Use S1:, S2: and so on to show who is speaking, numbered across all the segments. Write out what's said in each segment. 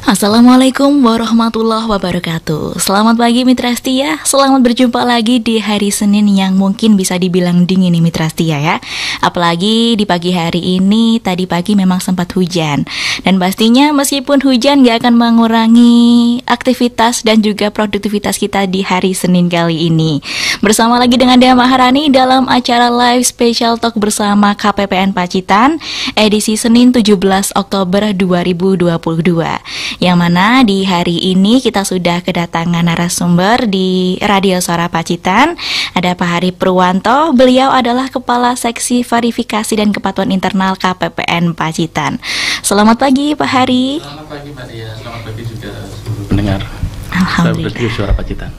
S1: Assalamualaikum warahmatullahi wabarakatuh. Selamat pagi Mitra Setia. Selamat berjumpa lagi di hari Senin yang mungkin bisa dibilang dingin nih Mitra Setia ya. Apalagi di pagi hari ini, tadi pagi memang sempat hujan. Dan pastinya meskipun hujan gak akan mengurangi aktivitas dan juga produktivitas kita di hari Senin kali ini. Bersama lagi dengan Dea Maharani dalam acara live special talk bersama KPPN Pacitan edisi Senin 17 Oktober 2022. Yang mana di hari ini kita sudah kedatangan narasumber di Radio Suara Pacitan. Ada Pak Hari Purwanto, beliau adalah Kepala Seksi Verifikasi dan Kepatuhan Internal KPPN Pacitan. Selamat pagi Pak Hari.
S2: Selamat pagi Mbak Dia, selamat pagi juga seluruh pendengar.
S1: Alhamdulillah.
S2: Radio Suara Pacitan.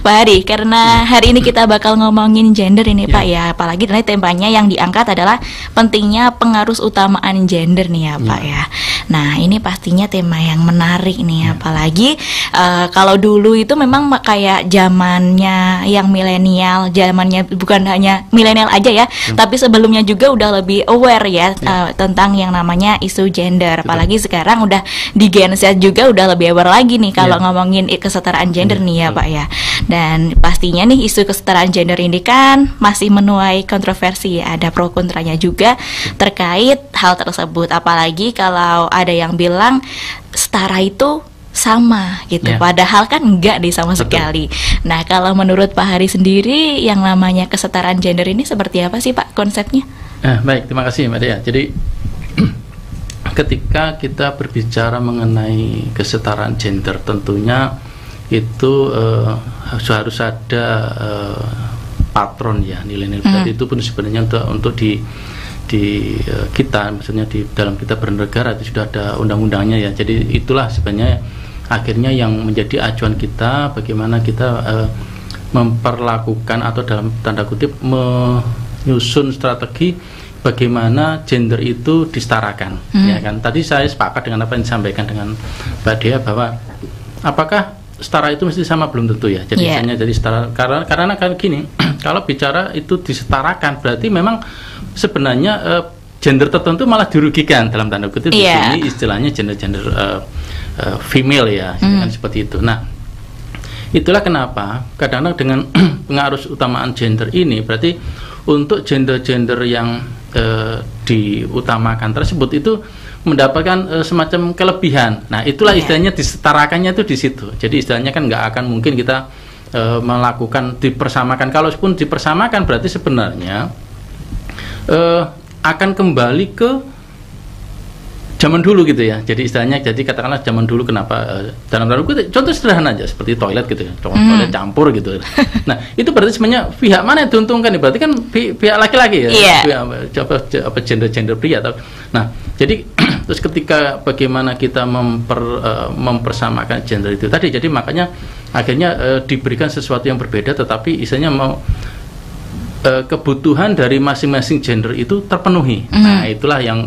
S1: Pak Hari, karena hari ini kita bakal ngomongin gender ini Pak ya. Apalagi nanti temanya yang diangkat adalah pentingnya pengaruh utamaan gender nih ya Pak ya. Nah ini pastinya tema yang menarik nih, apalagi kalau dulu itu memang kayak zamannya yang milenial, zamannya bukan hanya milenial aja ya, tapi sebelumnya juga udah lebih aware ya tentang yang namanya isu gender. Apalagi sekarang udah di Gen Z juga udah lebih aware lagi nih kalau ngomongin kesetaraan gender nih ya Pak ya. Dan pastinya nih isu kesetaraan gender ini kan masih menuai kontroversi ya, ada pro kontranya juga terkait hal tersebut. Apalagi kalau ada yang bilang setara itu sama gitu, padahal kan enggak deh sama sekali. Nah kalau menurut Pak Hari sendiri yang namanya kesetaraan gender ini seperti apa sih Pak konsepnya?
S2: Baik, terima kasih Mbak Dea. Jadi ketika kita berbicara mengenai kesetaraan gender, tentunya itu harus ada patron ya, nilai-nilai itu pun sebenarnya untuk di kita, maksudnya di dalam kita bernegara itu sudah ada undang-undangnya ya. Jadi itulah sebenarnya akhirnya yang menjadi acuan kita, bagaimana kita memperlakukan atau dalam tanda kutip menyusun strategi bagaimana gender itu disetarakan ya kan. Tadi saya sepakat dengan apa yang disampaikan dengan Mbak Dea bahwa apakah setara itu mesti sama, belum tentu ya. Jadi misalnya jadi setara karena kan gini, kalau bicara itu disetarakan berarti memang sebenarnya gender tertentu malah dirugikan dalam tanda kutip. Di sini istilahnya gender female ya, kan seperti itu. Nah, itulah kenapa kadang-kadang dengan pengaruh utamaan gender ini berarti untuk gender-gender yang diutamakan tersebut itu mendapatkan semacam kelebihan. Nah, itulah istilahnya disetarakannya itu di situ. Jadi istilahnya kan nggak akan mungkin kita melakukan dipersamakan. Kalaupun dipersamakan berarti sebenarnya akan kembali ke zaman dulu gitu ya. Jadi istilahnya, jadi katakanlah zaman dulu kenapa dalam contoh sederhana aja seperti toilet gitu ya, toilet campur gitu. Nah itu berarti sebenarnya pihak mana yang diuntungkan nih? Berarti kan pihak laki-laki ya, apa gender pria. Nah jadi terus ketika bagaimana kita mempersamakan gender itu tadi, jadi makanya akhirnya diberikan sesuatu yang berbeda, tetapi istilahnya mau kebutuhan dari masing-masing gender itu terpenuhi. Nah itulah yang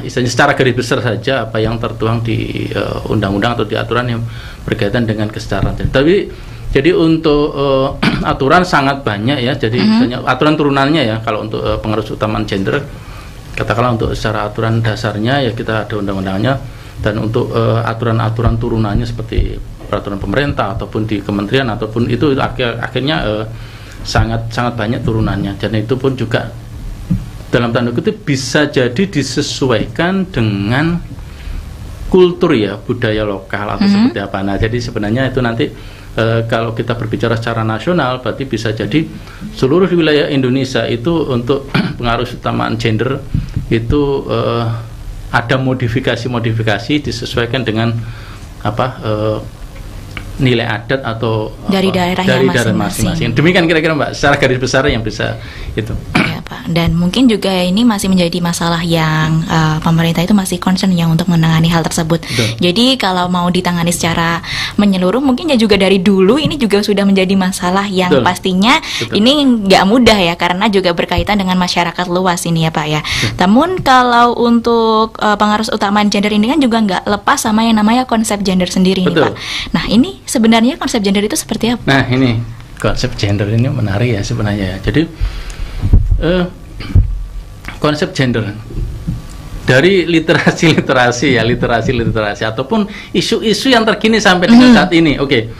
S2: istilahnya secara garis besar saja apa yang tertuang di undang-undang atau di aturan yang berkaitan dengan kesetaraan. Tapi jadi untuk aturan sangat banyak ya. Jadi misalnya aturan turunannya ya, kalau untuk pengaruh utamaan gender, katakanlah untuk secara aturan dasarnya ya kita ada undang-undangnya, dan untuk aturan-aturan turunannya seperti peraturan pemerintah ataupun di kementerian ataupun itu akhirnya sangat banyak turunannya, dan itu pun juga dalam tanda kutip bisa jadi disesuaikan dengan kultur ya, budaya lokal atau seperti apa. Nah jadi sebenarnya itu nanti kalau kita berbicara secara nasional berarti bisa jadi seluruh wilayah Indonesia itu untuk pengaruh utamaan gender itu ada modifikasi disesuaikan dengan nilai adat atau
S1: dari daerah masing-masing.
S2: Demikian kira-kira Mbak, secara garis besar yang bisa itu.
S1: Ya Pak. Dan mungkin juga ini masih menjadi masalah yang pemerintah itu masih concern ya untuk menangani hal tersebut. Jadi kalau mau ditangani secara menyeluruh, mungkin ya juga dari dulu ini juga sudah menjadi masalah yang pastinya ini nggak mudah ya, karena juga berkaitan dengan masyarakat luas ini ya Pak ya. Namun kalau untuk pengaruh utamaan gender ini kan juga nggak lepas sama yang namanya konsep gender sendiri nih Pak. Nah ini sebenarnya konsep gender itu seperti apa?
S2: Nah ini konsep gender ini menarik ya sebenarnya ya. Jadi konsep gender dari literasi ataupun isu-isu yang terkini sampai dengan saat ini. Oke.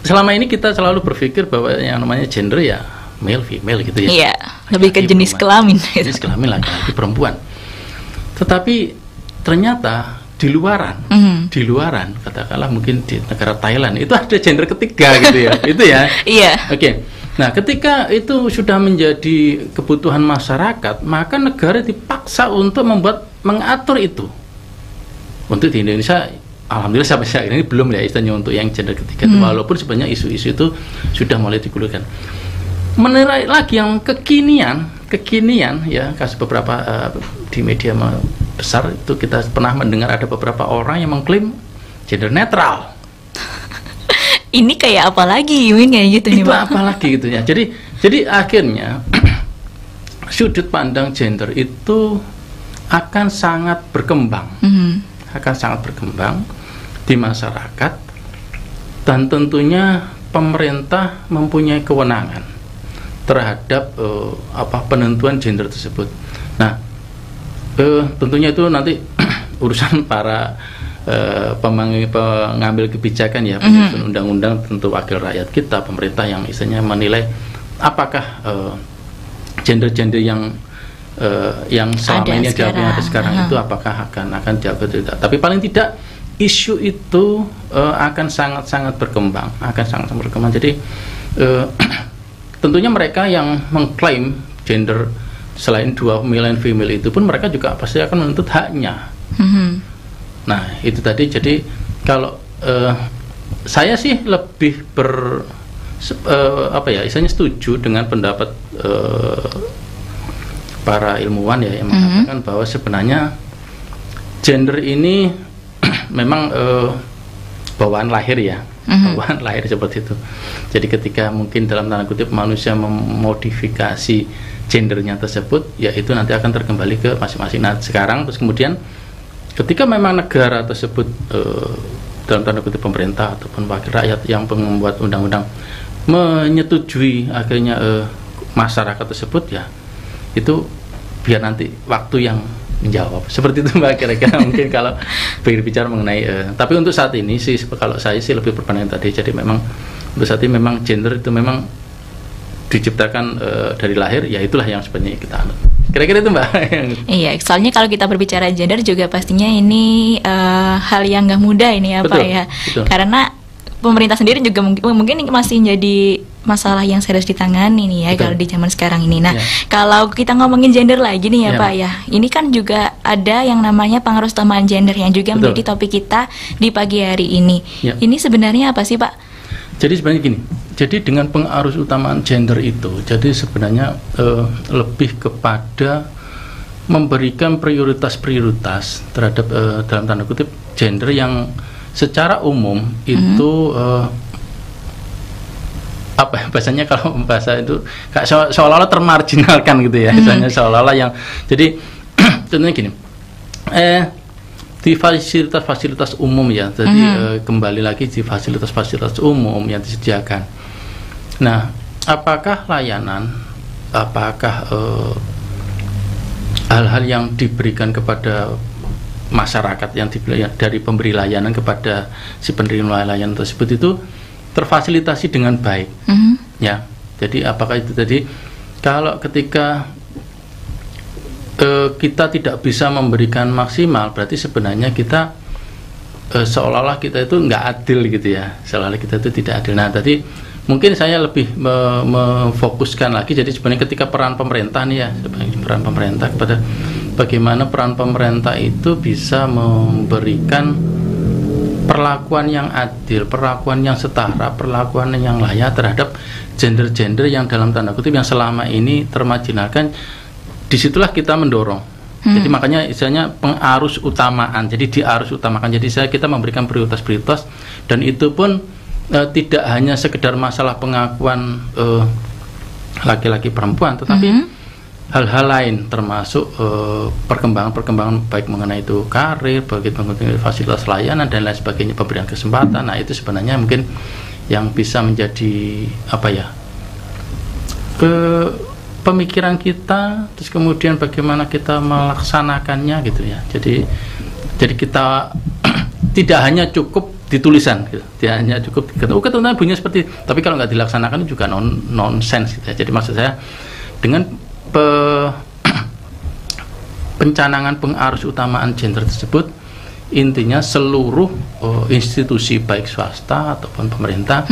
S2: Selama ini kita selalu berpikir bahwa yang namanya gender ya male female gitu ya.
S1: Iya, lebih ke jenis kelamin.
S2: Jenis kelamin laki-laki perempuan. Tetapi ternyata di luaran katakanlah mungkin di negara Thailand itu ada gender ketiga gitu ya. Itu ya.
S1: Iya.
S2: Oke. Nah, ketika itu sudah menjadi kebutuhan masyarakat, maka negara dipaksa untuk mengatur itu. Untuk di Indonesia, alhamdulillah sampai saat ini belum ya istilahnya untuk yang gender ketiga. Walaupun sebenarnya isu-isu itu sudah mulai digulirkan. Menerai lagi yang kekinian ya, kasus beberapa di media besar itu kita pernah mendengar ada beberapa orang yang mengklaim gender netral.
S1: Ini kayak apa lagi kayak gitu nih, Pak?
S2: Apa lagi gitu ya. Jadi akhirnya sudut pandang gender itu akan sangat berkembang. Akan sangat berkembang di masyarakat, dan tentunya pemerintah mempunyai kewenangan terhadap penentuan gender tersebut. Nah, tentunya itu nanti urusan para pengambil kebijakan ya, penyusun undang-undang, tentu wakil rakyat kita, pemerintah yang istilahnya menilai apakah gender-gender yang selama ini ada sekarang itu apakah akan diatur tidak. Tapi paling tidak isu itu akan sangat-sangat berkembang, Jadi tentunya mereka yang mengklaim gender selain dua male and female itu pun mereka juga pasti akan menuntut haknya. Nah, itu tadi. Jadi kalau saya sih lebih istilahnya setuju dengan pendapat para ilmuwan ya yang mengatakan bahwa sebenarnya gender ini memang bawaan lahir ya, bawaan lahir seperti itu. Jadi ketika mungkin dalam tanda kutip manusia memodifikasi gendernya tersebut, ya itu nanti akan terkembali ke masing-masing. Nah, sekarang terus kemudian ketika memang negara tersebut dalam tanda kutip pemerintah ataupun wakil rakyat yang membuat undang-undang menyetujui akhirnya masyarakat tersebut, ya itu biar nanti waktu yang menjawab. Seperti itu Mbak, kira-kira mungkin kalau berbicara mengenai tapi untuk saat ini sih kalau saya sih lebih berpandangan tadi. Jadi memang untuk saat ini memang gender itu memang diciptakan dari lahir, ya itulah yang sebenarnya kita anut. Kira-kira itu Mbak.
S1: Iya, soalnya kalau kita berbicara gender juga pastinya ini hal yang nggak mudah ini ya, betul, Pak ya. Betul. Karena pemerintah sendiri juga mungkin masih jadi masalah yang serius ditangani nih ya, betul, kalau di zaman sekarang ini. Nah, kalau kita ngomongin gender lagi nih ya, Pak ya, ini kan juga ada yang namanya pengaruh utamaan gender yang juga menjadi topik kita di pagi hari ini. Ini sebenarnya apa sih Pak?
S2: Jadi sebenarnya gini, jadi dengan pengarus utamaan gender itu, jadi sebenarnya lebih kepada memberikan prioritas terhadap dalam tanda kutip gender yang secara umum itu bahasanya kalau bahasa itu kayak seolah-olah termarginalkan gitu ya, misalnya seolah-olah yang jadi contohnya gini, di fasilitas-fasilitas umum ya, jadi kembali lagi di fasilitas-fasilitas umum yang disediakan. Nah, apakah layanan, apakah hal-hal yang diberikan kepada masyarakat yang dari pemberi layanan kepada si penerima layanan tersebut itu terfasilitasi dengan baik, ya. Jadi apakah itu tadi kalau ketika kita tidak bisa memberikan maksimal, berarti sebenarnya kita seolah-olah kita itu nggak adil gitu ya, seolah-olah kita itu tidak adil. Nah, tadi mungkin saya lebih memfokuskan lagi. Jadi sebenarnya ketika peran pemerintah nih ya, peran pemerintah kepada bagaimana peran pemerintah itu bisa memberikan perlakuan yang adil, perlakuan yang setara, perlakuan yang layak terhadap gender-gender yang dalam tanda kutip yang selama ini termarginalkan. Disitulah kita mendorong. Jadi makanya istilahnya pengarus utamaan. Jadi diarus utamakan. Jadi kita memberikan prioritas-prioritas, dan itu pun tidak hanya sekedar masalah pengakuan laki-laki perempuan, tetapi hal-hal lain termasuk perkembangan baik mengenai itu karir, bagaimana fasilitas layanan dan lain sebagainya, pemberian kesempatan. Nah, itu sebenarnya mungkin yang bisa menjadi pemikiran kita, terus kemudian bagaimana kita melaksanakannya gitu ya. Jadi kita tidak hanya cukup di tulisan gitu. Tidak hanya cukup ketentuan bunyinya seperti, tapi kalau nggak dilaksanakan juga nonsense gitu ya. Jadi maksud saya dengan pencanangan pengarus utamaan gender tersebut, intinya seluruh institusi baik swasta ataupun pemerintah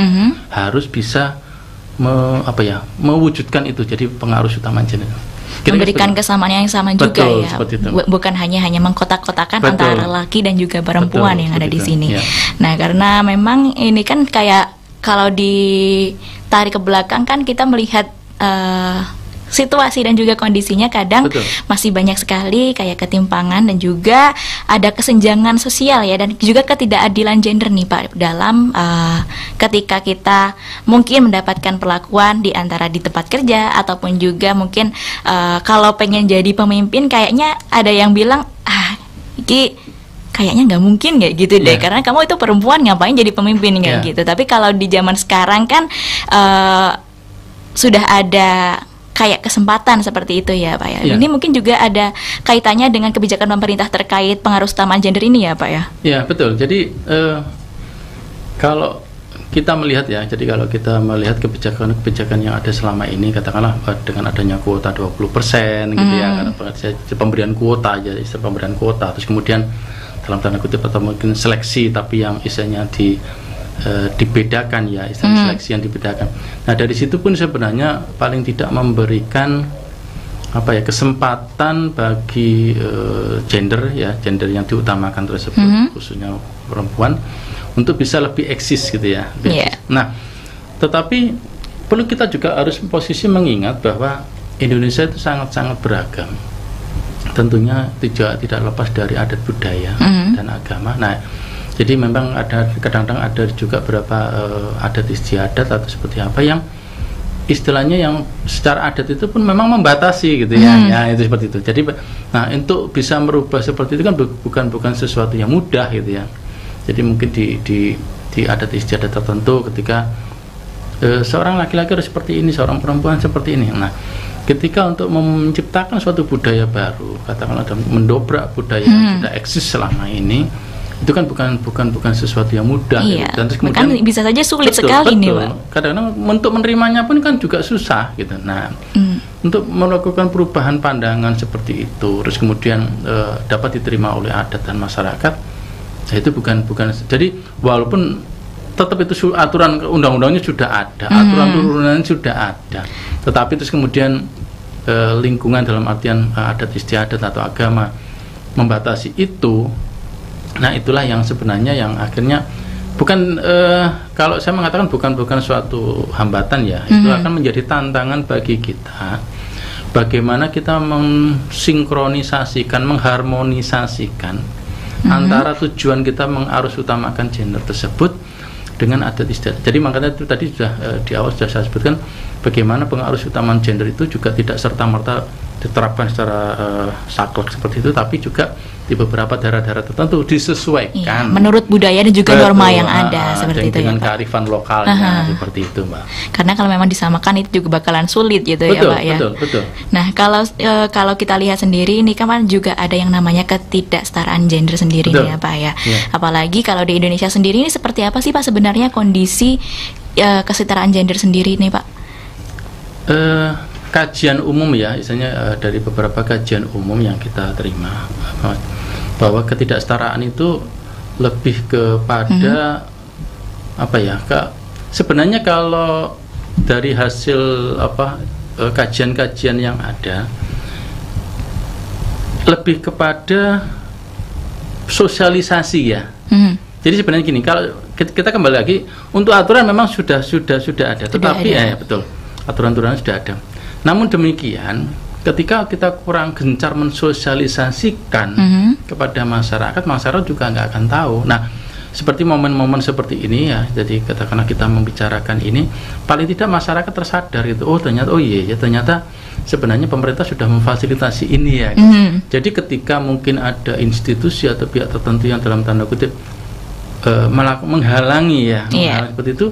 S2: harus bisa mewujudkan itu jadi pengarus utamaan gender.
S1: Memberikan kesamaan yang sama juga.
S2: Betul,
S1: ya.
S2: itu.
S1: Bukan hanya mengkotak-kotakan antara laki dan juga perempuan yang ada di sini.
S2: Ya.
S1: Nah, karena memang ini kan kayak kalau ditarik ke belakang kan kita melihat situasi dan juga kondisinya kadang masih banyak sekali kayak ketimpangan dan juga ada kesenjangan sosial ya, dan juga ketidakadilan gender nih Pak dalam ketika kita mungkin mendapatkan perlakuan di antara di tempat kerja ataupun juga mungkin kalau pengen jadi pemimpin kayaknya ada yang bilang ini kayaknya nggak mungkin kayak gitu deh, karena kamu itu perempuan ngapain jadi pemimpin kayak gitu. Tapi kalau di zaman sekarang kan sudah ada kayak kesempatan seperti itu ya Pak ya. Ini mungkin juga ada kaitannya dengan kebijakan pemerintah terkait pengarus utamaan gender ini ya Pak ya.
S2: Ya betul. Jadi kalau kita melihat ya, jadi kalau kita melihat kebijakan yang ada selama ini, katakanlah dengan adanya kuota 20% gitu ya, karena pemberian kuota aja, istilah pemberian kuota, terus kemudian dalam tanda kutip atau mungkin seleksi tapi yang istilahnya dibedakan ya, istilah seleksi yang dibedakan. Nah dari situ pun sebenarnya paling tidak memberikan kesempatan bagi gender yang diutamakan tersebut, khususnya perempuan, untuk bisa lebih eksis gitu ya. Nah tetapi perlu kita juga harus posisi mengingat bahwa Indonesia itu sangat-sangat beragam, tentunya tidak lepas dari adat budaya dan agama. Nah jadi memang kadang-kadang ada juga beberapa adat istiadat atau seperti apa yang istilahnya yang secara adat itu pun memang membatasi gitu ya, itu seperti itu. Jadi nah untuk bisa merubah seperti itu kan bukan sesuatu yang mudah gitu ya. Jadi mungkin di adat istiadat tertentu ketika seorang laki-laki harus seperti ini, seorang perempuan seperti ini. Nah ketika untuk menciptakan suatu budaya baru, katakanlah mendobrak budaya yang sudah eksis selama ini, itu kan bukan sesuatu yang mudah.
S1: Dan terus kemudian bisa saja sulit sekali nih Pak.
S2: Kadang-kadang untuk menerimanya pun kan juga susah gitu. Nah untuk melakukan perubahan pandangan seperti itu, terus kemudian dapat diterima oleh adat dan masyarakat, itu bukan jadi walaupun tetap itu aturan undang-undangnya sudah ada, aturan turunannya sudah ada, tetapi terus kemudian lingkungan dalam artian adat istiadat atau agama membatasi itu. Nah itulah yang sebenarnya yang akhirnya bukan kalau saya mengatakan bukan suatu hambatan ya, itu akan menjadi tantangan bagi kita bagaimana kita mensinkronisasikan, mengharmonisasikan antara tujuan kita mengarus utamakan gender tersebut dengan adat istiadat. Jadi makanya itu tadi sudah di awal sudah saya sebutkan bagaimana pengarus utamaan gender itu juga tidak serta-merta diterapkan secara saklek seperti itu, tapi juga di beberapa daerah-daerah tertentu disesuaikan
S1: menurut budaya dan juga norma yang ada seperti itu
S2: dengan
S1: ya, Pak?
S2: Kearifan lokalnya seperti itu Mbak.
S1: Karena kalau memang disamakan itu juga bakalan sulit gitu ya Pak ya.
S2: Betul.
S1: Nah kalau kita lihat sendiri ini kan juga ada yang namanya ketidaksetaraan gender sendiri ya Pak ya. Apalagi kalau di Indonesia sendiri ini seperti apa sih Pak sebenarnya kondisi kesetaraan gender sendiri nih Pak?
S2: Kajian umum ya, misalnya dari beberapa kajian umum yang kita terima bahwa ketidaksetaraan itu lebih kepada sebenarnya kalau dari hasil kajian-kajian yang ada lebih kepada sosialisasi ya. Jadi sebenarnya gini, kalau kita kembali lagi untuk aturan memang sudah ada, tetapi betul aturan-aturan sudah ada. Namun demikian, ketika kita kurang gencar mensosialisasikan kepada masyarakat juga nggak akan tahu. Nah, seperti momen-momen seperti ini ya, jadi katakanlah kita membicarakan ini, paling tidak masyarakat tersadar itu, ternyata sebenarnya pemerintah sudah memfasilitasi ini ya. Jadi ketika mungkin ada institusi atau pihak tertentu yang dalam tanda kutip menghalangi seperti itu,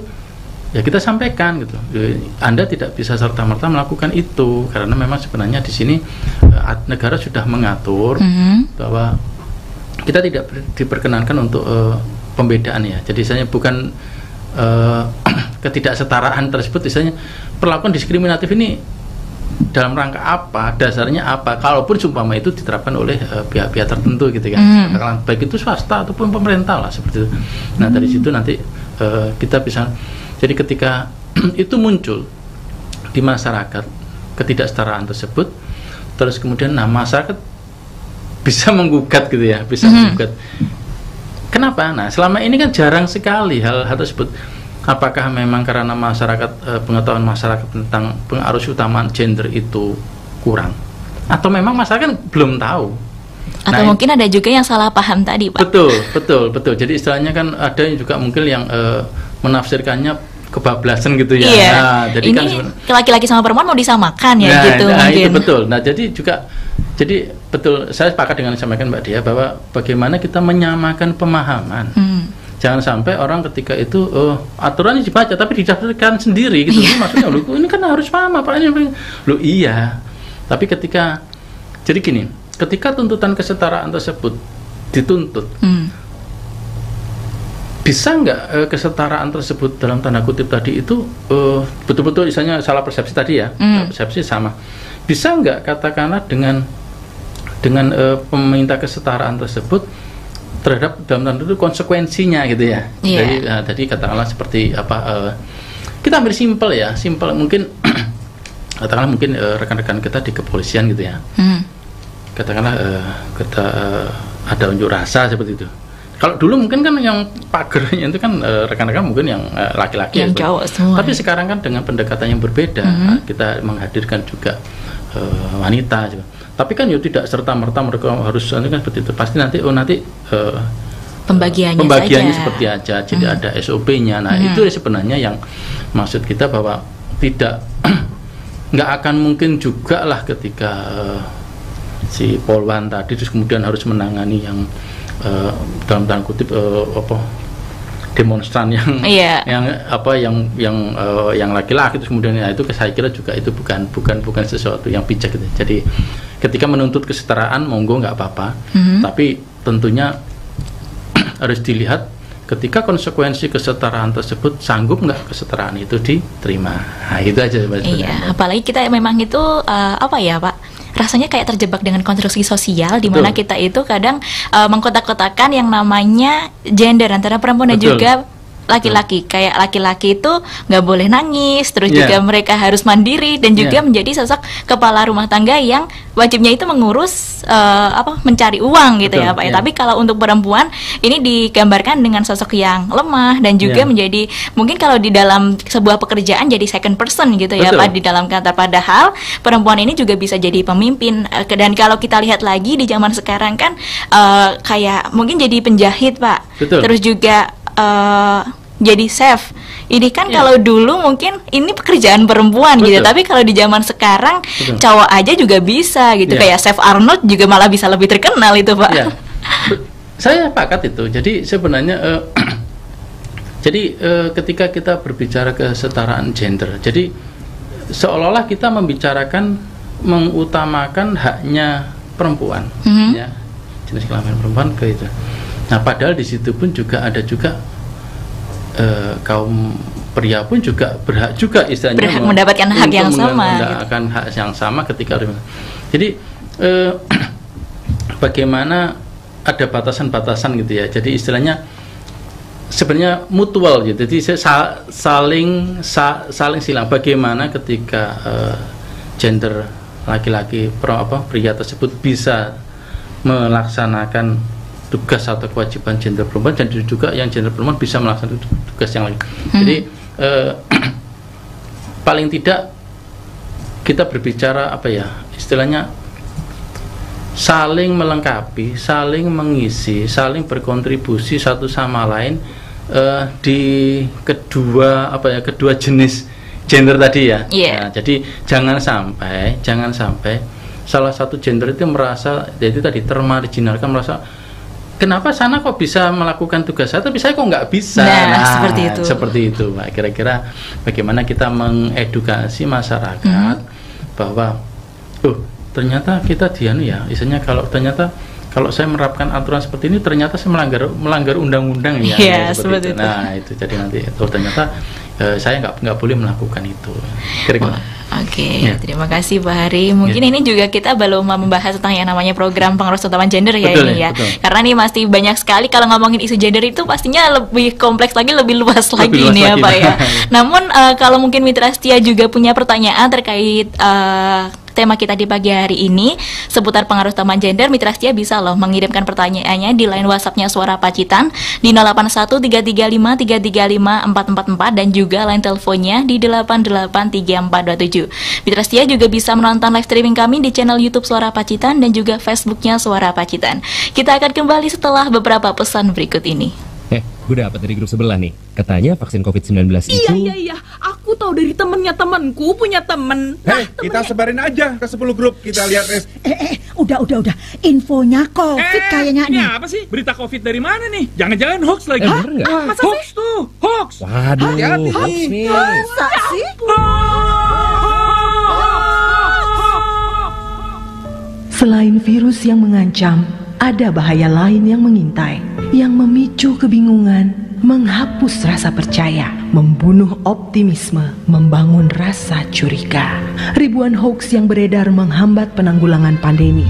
S2: ya kita sampaikan gitu. Anda tidak bisa serta-merta melakukan itu karena memang sebenarnya di sini negara sudah mengatur bahwa kita tidak diperkenankan untuk pembedaan ya. Jadi misalnya bukan ketidaksetaraan tersebut, misalnya perlakuan diskriminatif ini dalam rangka apa, dasarnya apa, kalaupun sumpama itu diterapkan oleh pihak-pihak tertentu gitu kan, baik itu swasta ataupun pemerintah lah seperti itu. Nah dari situ nanti kita bisa, jadi ketika itu muncul di masyarakat ketidaksetaraan tersebut, terus kemudian masyarakat bisa menggugat gitu ya, bisa menggugat. Kenapa? Nah selama ini kan jarang sekali hal tersebut. Apakah memang karena masyarakat, pengetahuan masyarakat tentang pengarus utamaan gender itu kurang, atau memang masyarakat belum tahu?
S1: Atau mungkin ada juga yang salah paham tadi, Pak.
S2: Betul. Jadi istilahnya kan ada yang juga mungkin yang menafsirkannya kebablasan gitu ya.
S1: Iya.
S2: Nah, jadi
S1: ini
S2: kan
S1: laki-laki sama perempuan mau disamakan ya gitu mungkin.
S2: Itu betul. Nah jadi betul, saya sepakat dengan yang disampaikan Mbak Dia bahwa bagaimana kita menyamakan pemahaman. Jangan sampai orang ketika itu aturannya dibaca tapi didaftarkan sendiri gitu. Maksudnya ini kan harus paham apa ini. Iya. Tapi jadi gini, ketika tuntutan kesetaraan tersebut dituntut, bisa nggak kesetaraan tersebut dalam tanda kutip tadi itu betul-betul misalnya salah persepsi tadi ya, persepsi sama. Bisa nggak katakanlah dengan peminta kesetaraan tersebut terhadap dalam tanda itu konsekuensinya gitu ya. Jadi katakanlah seperti apa, kita ambil simpel mungkin katakanlah mungkin rekan-rekan kita di kepolisian gitu ya. Katakanlah kita ada unjuk rasa seperti itu. Kalau dulu mungkin kan yang pagernya itu kan rekan-rekan mungkin yang laki-laki
S1: yang cowok semua.
S2: Tapi sekarang kan dengan pendekatan yang berbeda, kita menghadirkan juga wanita juga. Tapi kan ya tidak serta-merta mereka harus kan seperti itu. Pasti nanti
S1: pembagiannya
S2: seperti aja. Jadi ada SOP-nya. Nah, itu sebenarnya yang maksud kita bahwa tidak nggak akan mungkin juga lah ketika si Polwan tadi terus kemudian harus menangani yang dalam tanda kutip demonstran yang yang laki-laki terus kemudian itu saya kira juga itu bukan sesuatu yang bijak gitu. Jadi ketika menuntut kesetaraan monggo nggak apa-apa, tapi tentunya harus dilihat ketika konsekuensi kesetaraan tersebut sanggup nggak kesetaraan itu diterima. Nah, itu aja Mas.
S1: Iya, apalagi kita memang itu apa ya Pak? Rasanya kayak terjebak dengan konstruksi sosial di mana kita itu kadang mengkotak-kotakan yang namanya gender antara perempuan dan juga laki-laki. Kayak laki-laki itu nggak boleh nangis, terus juga mereka harus mandiri dan juga menjadi sosok kepala rumah tangga yang wajibnya itu mengurus mencari uang gitu ya Pak. Tapi kalau untuk perempuan ini digambarkan dengan sosok yang lemah dan juga menjadi mungkin kalau di dalam sebuah pekerjaan jadi second person gitu ya Pak di dalam kantor. Padahal perempuan ini juga bisa jadi pemimpin dan kalau kita lihat lagi di zaman sekarang kan kayak mungkin jadi penjahit Pak. Terus juga jadi chef. Ini kan kalau dulu mungkin ini pekerjaan perempuan gitu, tapi kalau di zaman sekarang cowok aja juga bisa gitu. Kayak Chef Arnold juga malah bisa lebih terkenal itu Pak.
S2: Saya sepakat itu. Jadi sebenarnya ketika kita berbicara kesetaraan gender, jadi seolah-olah kita mengutamakan haknya perempuan, ya, jenis kelamin perempuan ke itu. Nah, padahal di situ pun juga ada juga kaum pria pun juga berhak juga istilahnya
S1: berhak mendapatkan hak yang sama.
S2: Mendapatkan hak yang sama ketika. Jadi bagaimana ada batasan-batasan gitu ya. Jadi istilahnya sebenarnya mutual gitu. Jadi saling silang. Bagaimana ketika gender laki-laki pria tersebut bisa melaksanakan tugas atau kewajiban gender perempuan dan juga yang gender perempuan bisa melaksanakan tugas yang lain. Jadi paling tidak kita berbicara istilahnya saling melengkapi, saling mengisi, saling berkontribusi satu sama lain di kedua jenis gender tadi ya. Nah, jadi jangan sampai salah satu gender itu merasa jadi tadi termarginalkan, merasa kenapa sana kok bisa melakukan tugas saya, tapi saya kok nggak bisa. Seperti itu Pak. Kira-kira bagaimana kita mengedukasi masyarakat bahwa ternyata kita istilahnya kalau saya menerapkan aturan seperti ini ternyata saya melanggar undang-undang ya, seperti itu. Nah itu jadi nanti ternyata saya nggak boleh melakukan itu. Kira-kira.
S1: Oke, terima kasih Pak Hari. Mungkin ini juga kita belum membahas tentang yang namanya program pengarus utama gender ya. Betul. Karena ini masih banyak sekali, kalau ngomongin isu gender itu pastinya lebih kompleks lagi, lebih luas lagi ya Pak ya. Namun kalau mungkin Mitra Setia juga punya pertanyaan terkait tema kita di pagi hari ini seputar pengaruh utama gender, Mitra Setia bisa loh mengirimkan pertanyaannya di line WhatsApp-nya Suara Pacitan di 081335435444 dan juga line teleponnya di 883427. Mitra Setia juga bisa menonton live streaming kami di channel YouTube Suara Pacitan dan juga Facebooknya Suara Pacitan. Kita akan kembali setelah beberapa pesan berikut ini.
S3: Gue dapat dari grup sebelah nih. Katanya vaksin COVID-19 itu...
S4: Iya. Aku tahu dari temennya temanku punya temen.
S5: Kita sebarin aja ke 10 grup. Kita lihat
S6: Udah. Infonya COVID kayaknya
S4: ini
S6: nih.
S4: apa sih? Berita COVID dari mana nih? Jangan-jangan hoax lagi.
S3: Bener nggak?
S4: Masa hoax sih? Tuh, hoax.
S3: Waduh,
S5: hati-hati
S3: hoax nih.
S6: Masa sih?
S7: Selain virus yang mengancam, ada bahaya lain yang mengintai, yang memicu kebingungan, menghapus rasa percaya, membunuh optimisme, membangun rasa curiga. Ribuan hoax yang beredar menghambat penanggulangan pandemi.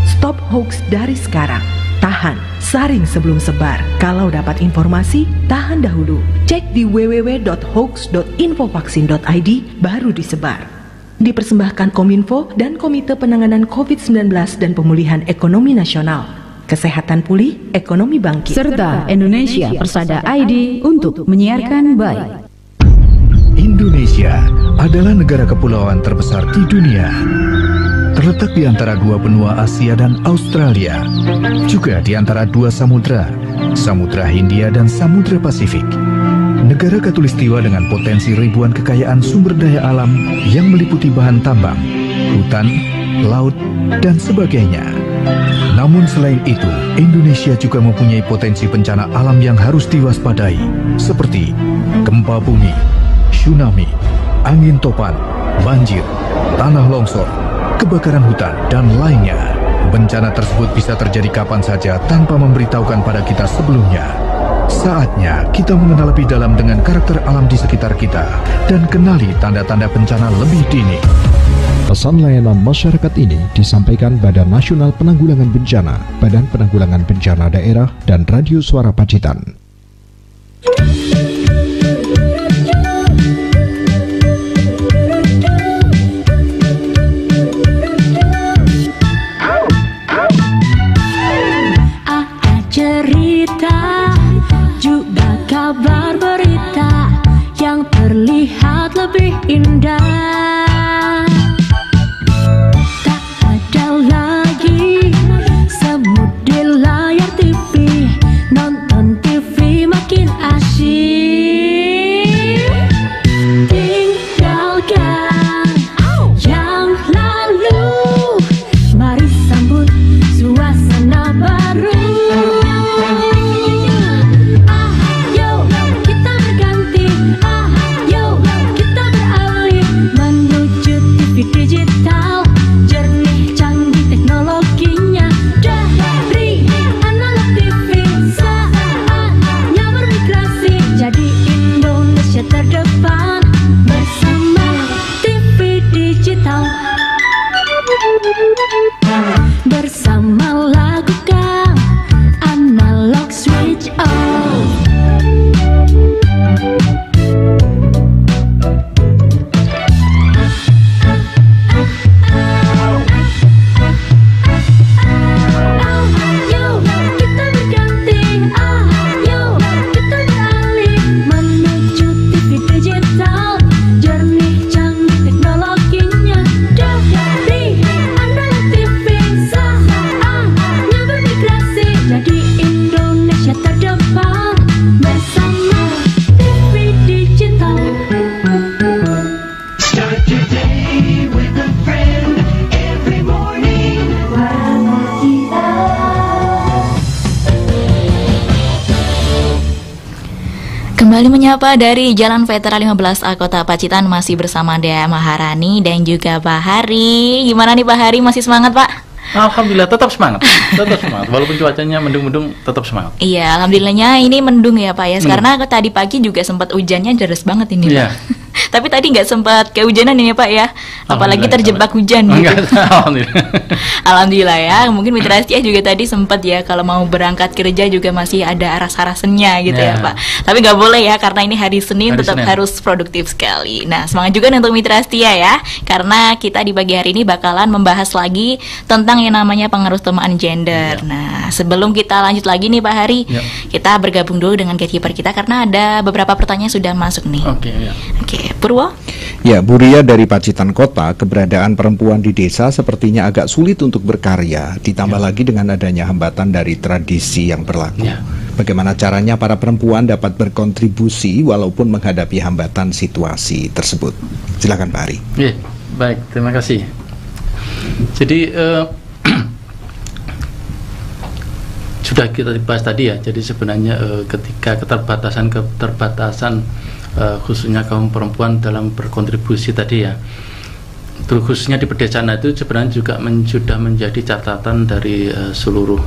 S7: Stop hoax dari sekarang. Tahan, saring sebelum sebar. Kalau dapat informasi, tahan dahulu. Cek di www.hoax.infovaksin.id baru disebar. Dipersembahkan Kominfo dan Komite Penanganan COVID-19 dan Pemulihan Ekonomi Nasional. Kesehatan pulih, ekonomi bangkit.
S8: Serta Indonesia Persada ID untuk menyiarkan baik.
S9: Indonesia adalah negara kepulauan terbesar di dunia. Terletak di antara dua benua Asia dan Australia. Juga di antara dua samudra, Samudra Hindia dan Samudra Pasifik. Negara khatulistiwa dengan potensi ribuan kekayaan sumber daya alam yang meliputi bahan tambang, hutan, laut, dan sebagainya. Namun selain itu, Indonesia juga mempunyai potensi bencana alam yang harus diwaspadai, seperti gempa bumi, tsunami, angin topan, banjir, tanah longsor, kebakaran hutan, dan lainnya. Bencana tersebut bisa terjadi kapan saja tanpa memberitahukan pada kita sebelumnya. Saatnya kita mengenal lebih dalam dengan karakter alam di sekitar kita dan kenali tanda-tanda bencana lebih dini.
S10: Pesan layanan masyarakat ini disampaikan Badan Nasional Penanggulangan Bencana, Badan Penanggulangan Bencana Daerah, dan Radio Suara Pacitan.
S11: Ada cerita, juga kabar berita yang terlihat lebih indah. Nonton TV makin asyik.
S1: Kembali menyapa dari Jalan Veteran 15A Kota Pacitan, masih bersama Dea Maharani dan juga Pak Hari. Gimana nih Pak Hari, masih semangat Pak?
S2: Alhamdulillah tetap semangat, walaupun cuacanya mendung-mendung tetap semangat.
S1: Iya, alhamdulillahnya ini mendung ya Pak ya. Karena tadi pagi juga sempat hujannya deras banget ini Pak. Tapi tadi nggak sempat kehujanan ini Pak ya, apalagi terjebak hujan gitu. Alhamdulillah ya. Mungkin Mitra Setia juga tadi sempat ya, kalau mau berangkat kerja juga masih ada aras-arasannya gitu ya Pak. Tapi nggak boleh ya, karena ini hari Senin, tetap harus produktif sekali. Nah, semangat juga untuk Mitra Setia ya, karena kita di pagi hari ini bakalan membahas lagi tentang yang namanya pengaruh utamaan gender. Nah, sebelum kita lanjut lagi nih Pak Hari, kita bergabung dulu dengan gatekeeper kita karena ada beberapa pertanyaan sudah masuk nih. Oke, Purwo?
S10: Ya, Bu Ria dari Pacitan Kota, keberadaan perempuan di desa sepertinya agak sulit untuk berkarya, ditambah lagi dengan adanya hambatan dari tradisi yang berlaku. Bagaimana caranya para perempuan dapat berkontribusi walaupun menghadapi hambatan situasi tersebut? Silakan Pak Hari.
S2: Baik, terima kasih. Jadi sudah kita bahas tadi ya. Jadi sebenarnya ketika keterbatasan khususnya kaum perempuan dalam berkontribusi tadi ya, khususnya di pedesaan itu sebenarnya juga sudah menjadi catatan dari seluruh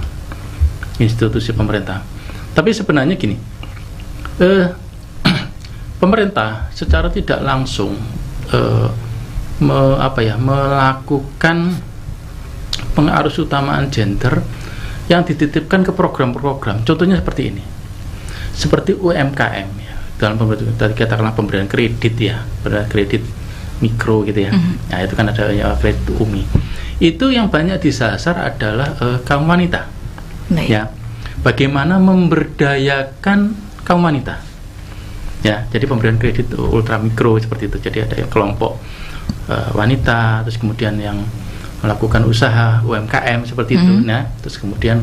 S2: institusi pemerintah. Tapi sebenarnya gini, pemerintah secara tidak langsung melakukan pengarusutamaan gender yang dititipkan ke program-program. Contohnya seperti ini, seperti UMKM ya, dalam tadi katakanlah pemberian kredit ya, pemberian kredit mikro gitu ya. Nah, itu kan ada ya, kredit UMI. Itu yang banyak disasar adalah kaum wanita. Ya, bagaimana memberdayakan kaum wanita. Ya, jadi pemberian kredit ultra mikro seperti itu. Jadi ada yang kelompok wanita, terus kemudian yang melakukan usaha UMKM seperti itu. Nah, terus kemudian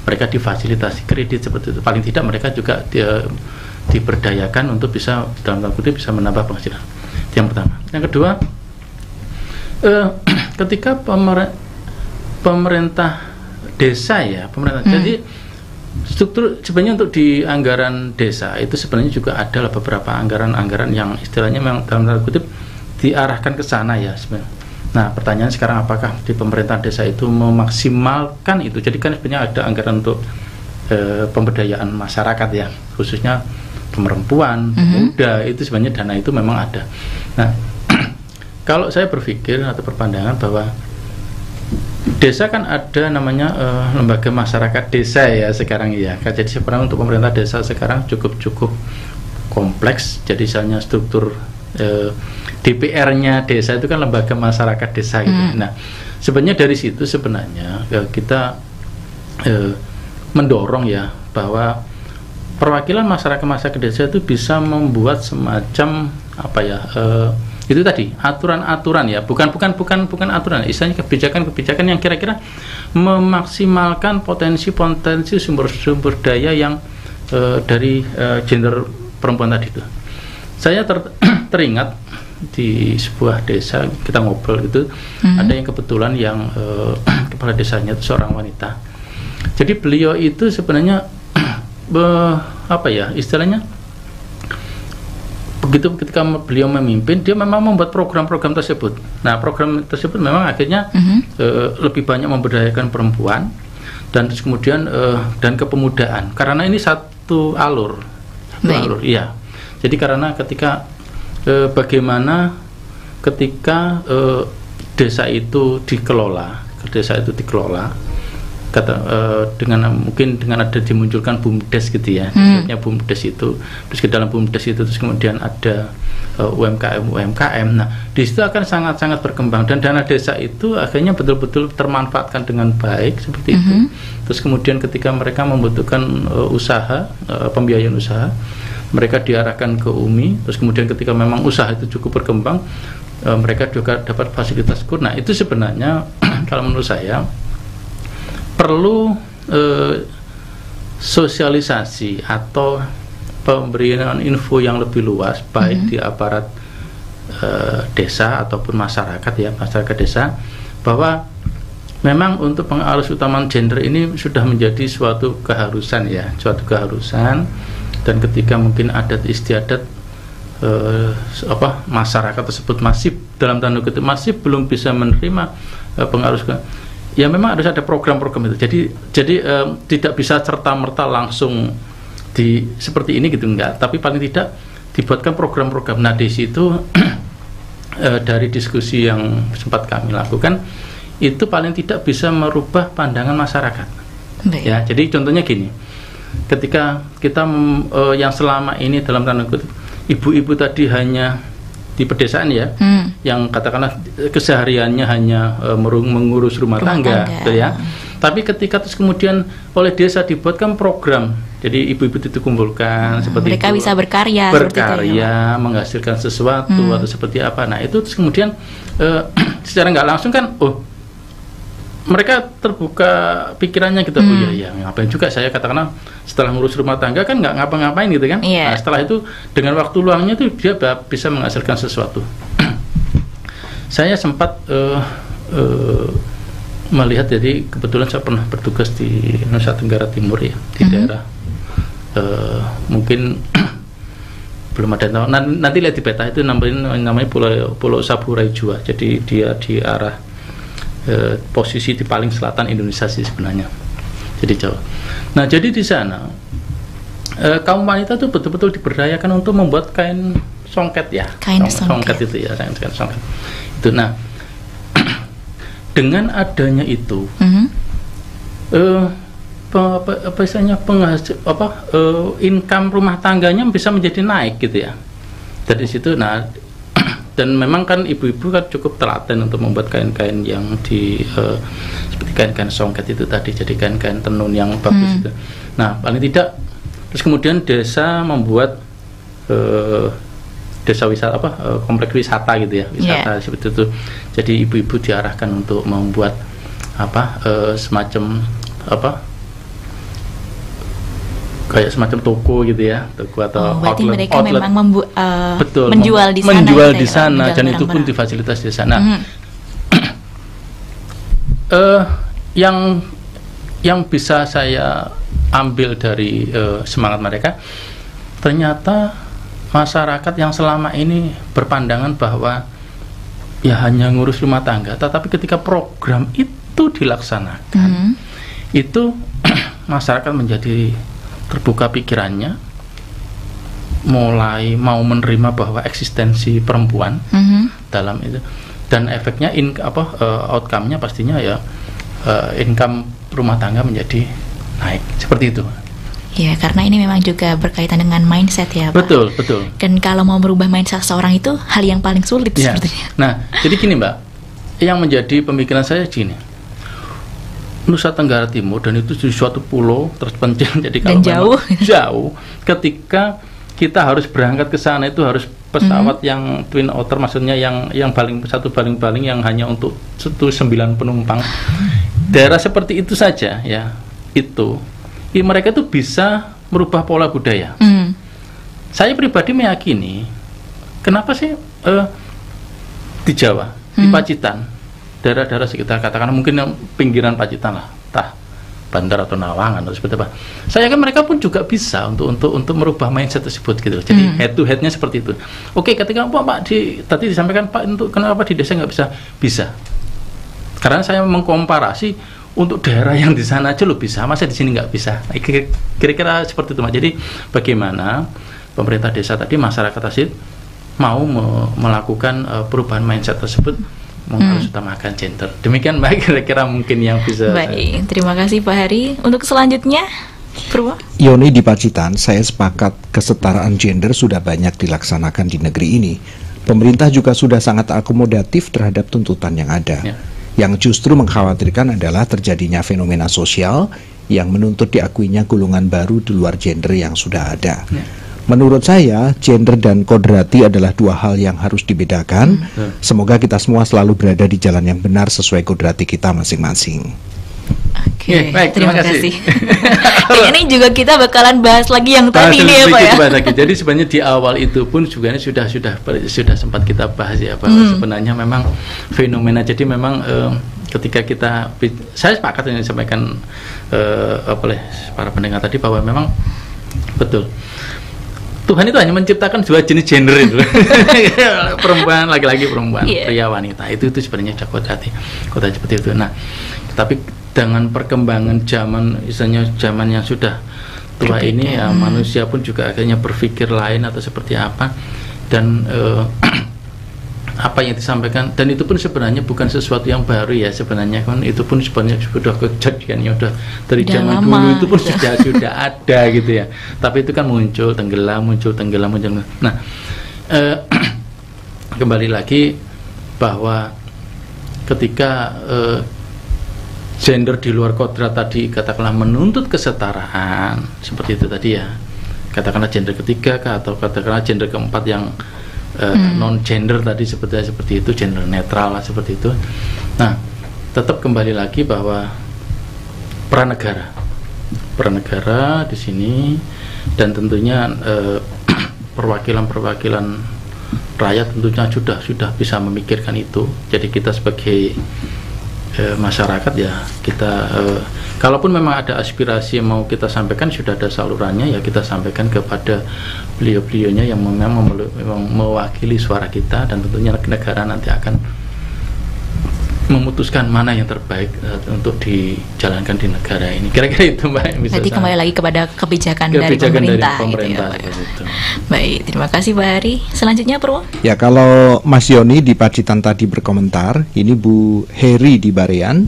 S2: mereka difasilitasi kredit seperti itu. Paling tidak mereka juga diberdayakan untuk bisa dalam tanda kutip bisa menambah penghasilan. Itu yang pertama. Yang kedua, ketika pemerintah desa ya, jadi struktur sebenarnya untuk di anggaran desa itu sebenarnya juga ada beberapa anggaran-anggaran yang istilahnya memang dalam tanda kutip diarahkan ke sana ya sebenarnya. Nah, pertanyaan sekarang, apakah di pemerintahan desa itu memaksimalkan itu? Jadi kan sebenarnya ada anggaran untuk pemberdayaan masyarakat ya, khususnya perempuan, pemuda, itu sebenarnya dana itu memang ada. Nah, kalau saya berpikir atau berpandangan bahwa desa kan ada namanya lembaga masyarakat desa ya sekarang ya. Jadi sebenarnya untuk pemerintah desa sekarang cukup kompleks. Jadi misalnya struktur DPR-nya desa itu kan lembaga masyarakat desa gitu. Nah, sebenarnya dari situ sebenarnya kita mendorong ya bahwa perwakilan masyarakat desa itu bisa membuat semacam itu tadi aturan-aturan ya, bukan aturan, istilahnya kebijakan-kebijakan yang kira-kira memaksimalkan potensi sumber-sumber daya yang dari gender perempuan tadi itu. Saya teringat di sebuah desa kita ngobrol itu, ada yang kebetulan yang kepala desanya itu seorang wanita. Jadi beliau itu sebenarnya istilahnya begitu ketika beliau memimpin, dia memang membuat program-program tersebut. Nah, program tersebut memang akhirnya lebih banyak memberdayakan perempuan dan terus kemudian dan kepemudaan. Karena ini satu alur, iya. Jadi karena ketika bagaimana ketika desa itu dikelola dengan mungkin dengan ada dimunculkan BUMDes gitu ya, maksudnya BUMDes itu, terus ke dalam BUMDes itu terus kemudian ada UMKM. Nah, di situ akan sangat-sangat berkembang dan dana desa itu akhirnya betul-betul termanfaatkan dengan baik seperti itu. Terus kemudian ketika mereka membutuhkan usaha, pembiayaan usaha, mereka diarahkan ke UMI. Terus kemudian ketika memang usaha itu cukup berkembang, mereka juga dapat fasilitas kur. Nah, itu sebenarnya kalau menurut saya perlu sosialisasi atau pemberian info yang lebih luas, baik di aparat desa ataupun masyarakat ya, masyarakat desa, bahwa memang untuk pengarus utamaan gender ini sudah menjadi suatu keharusan ya, suatu keharusan dan ketika mungkin adat istiadat masyarakat tersebut masih dalam tanda kutip masih belum bisa menerima pengaruh, ya memang harus ada program-program itu. Jadi tidak bisa serta-merta langsung seperti ini gitu, enggak, tapi paling tidak dibuatkan program-program. Nah, di situ dari diskusi yang sempat kami lakukan itu paling tidak bisa merubah pandangan masyarakat. Baik. Ya, jadi contohnya gini, ketika kita yang selama ini dalam tanda kutip ibu-ibu tadi hanya di pedesaan ya, yang katakanlah kesehariannya hanya mengurus rumah tangga. Gitu ya. Tapi ketika terus kemudian oleh desa dibuatkan program, jadi ibu-ibu itu kumpulkan seperti
S1: mereka
S2: itu,
S1: bisa berkarya
S2: ya, menghasilkan sesuatu atau seperti apa. Nah itu terus kemudian secara nggak langsung kan, mereka terbuka pikirannya gitu. Oh ya ngapain juga saya katakanlah setelah ngurus rumah tangga kan nggak ngapa-ngapain gitu kan. Nah setelah itu dengan waktu luangnya itu dia bisa menghasilkan sesuatu. Saya sempat melihat, jadi kebetulan saya pernah bertugas di Nusa Tenggara Timur ya, di daerah mungkin belum ada tahu, nanti lihat di peta itu namanya Pulau Saburai Jua. Jadi dia di arah posisi di paling selatan Indonesia sih sebenarnya, jadi Jawa. Nah jadi di sana kaum wanita itu betul-betul diberdayakan untuk membuat kain songket ya, songket itu ya, kain songket itu. Nah dengan adanya itu income rumah tangganya bisa menjadi naik gitu ya dari situ. Nah dan memang kan ibu-ibu kan cukup telaten untuk membuat kain-kain yang seperti kain-kain songket itu tadi, jadi kain-kain tenun yang bagus itu. Nah paling tidak terus kemudian desa membuat desa wisata kompleks wisata gitu ya, wisata seperti itu. Jadi ibu-ibu diarahkan untuk membuat semacam kayak semacam toko gitu ya, toko atau
S1: berarti
S2: outlet,
S1: mereka memang
S2: betul,
S1: menjual di sana,
S2: menjual
S1: gitu
S2: di
S1: ya,
S2: sana dan itu pun difasilitasi di sana. Yang bisa saya ambil dari semangat mereka, ternyata masyarakat yang selama ini berpandangan bahwa ya hanya ngurus rumah tangga, tetapi ketika program itu dilaksanakan, itu masyarakat menjadi terbuka pikirannya, mulai mau menerima bahwa eksistensi perempuan dalam itu, dan efeknya outcome-nya pastinya ya income rumah tangga menjadi naik seperti itu.
S1: Ya, karena ini memang juga berkaitan dengan mindset ya, Pak.
S2: Betul.
S1: Dan kalau mau merubah mindset seorang itu hal yang paling sulit sepertinya.
S2: Nah, jadi gini Mbak, yang menjadi pemikiran saya gini, Nusa Tenggara Timur dan itu di suatu pulau terpencil, jadi kalau jauh, ketika kita harus berangkat ke sana itu harus pesawat yang twin otter, maksudnya yang paling yang hanya untuk 9 penumpang. Daerah seperti itu saja ya, mereka itu bisa merubah pola budaya. Saya pribadi meyakini, kenapa sih di Jawa, di Pacitan, daerah-daerah sekitar katakan mungkin yang pinggiran Pacitan lah, Bandar atau Nawangan atau seperti apa. Saya yakin mereka pun juga bisa untuk merubah mindset tersebut gitu. Jadi head to headnya seperti itu. Oke, ketika tadi disampaikan Pak, untuk kenapa di desa nggak bisa? Karena saya mengkomparasi untuk daerah yang di sana aja lo bisa, masa di sini nggak bisa? Kira-kira seperti itu, Mas. Jadi bagaimana pemerintah desa tadi, masyarakat asli mau melakukan perubahan mindset tersebut, harus utamakan gender. Demikian Mbak, kira-kira mungkin yang bisa.
S1: Baik, terima kasih Pak Hari. Untuk selanjutnya, Purwo.
S10: Yoni di Pacitan, saya sepakat kesetaraan gender sudah banyak dilaksanakan di negeri ini. Pemerintah juga sudah sangat akomodatif terhadap tuntutan yang ada. Yang justru mengkhawatirkan adalah terjadinya fenomena sosial yang menuntut diakuinya golongan baru di luar gender yang sudah ada. Menurut saya, gender dan kodrati adalah dua hal yang harus dibedakan. Semoga kita semua selalu berada di jalan yang benar sesuai kodrati kita masing-masing.
S1: Oke, baik, terima kasih. Ini juga kita bakalan bahas lagi yang tadi ini ya Pak ya.
S2: Jadi sebenarnya di awal itu pun juga sudah sempat kita bahas ya, bahwa sebenarnya memang fenomena. Jadi memang ketika saya sepakat yang disampaikan oleh para pendengar tadi, bahwa memang Betul. Tuhan itu hanya menciptakan dua jenis gender itu, perempuan, laki-laki, perempuan, pria, wanita. Itu sebenarnya sudah kodrat seperti itu. Nah, tapi dengan perkembangan zaman, misalnya zaman yang sudah tua ini, ya manusia pun juga akhirnya berpikir lain atau seperti apa, dan apa yang disampaikan, dan itu pun sebenarnya bukan sesuatu yang baru ya, sebenarnya kan itu pun sebenarnya sudah kejadiannya udah dari zaman dulu itu pun sudah ada gitu ya, tapi itu kan muncul tenggelam. Nah, kembali lagi bahwa ketika gender di luar kodrat tadi katakanlah menuntut kesetaraan seperti itu tadi ya, katakanlah gender ketiga atau katakanlah gender keempat yang non gender tadi seperti itu, gender netral lah seperti itu. Nah, tetap kembali lagi bahwa peran negara di sini, dan tentunya perwakilan rakyat tentunya sudah bisa memikirkan itu. Jadi kita sebagai masyarakat ya, kita kalaupun memang ada aspirasi yang mau kita sampaikan, sudah ada salurannya ya, kita sampaikan kepada beliau-beliaunya yang memang mewakili suara kita, dan tentunya negara nanti akan memutuskan mana yang terbaik untuk dijalankan di negara ini. Kira-kira itu Mbak.
S1: Berarti kembali lagi kepada kebijakan dari pemerintah gitu ya,
S2: itu.
S1: Baik, terima kasih Mbak Hari. Selanjutnya Purwo.
S10: Ya, kalau Mas Yoni di Pacitan tadi berkomentar, ini Bu Heri di Barean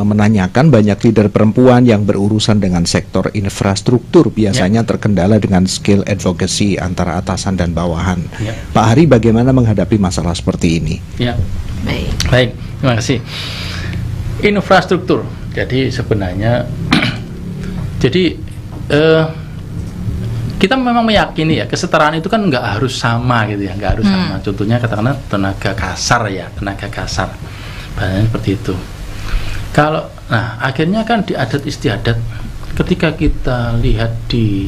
S10: menanyakan banyak leader perempuan yang berurusan dengan sektor infrastruktur biasanya terkendala dengan skill advocacy antara atasan dan bawahan. Pak Hari, bagaimana menghadapi masalah seperti ini?
S2: Ya. Baik, terima kasih. Infrastruktur. Jadi sebenarnya jadi kita memang meyakini ya, kesetaraan itu kan nggak harus sama gitu ya, nggak harus sama. Contohnya katakanlah tenaga kasar, bahasanya seperti itu. Nah akhirnya kan di adat istiadat, ketika kita lihat di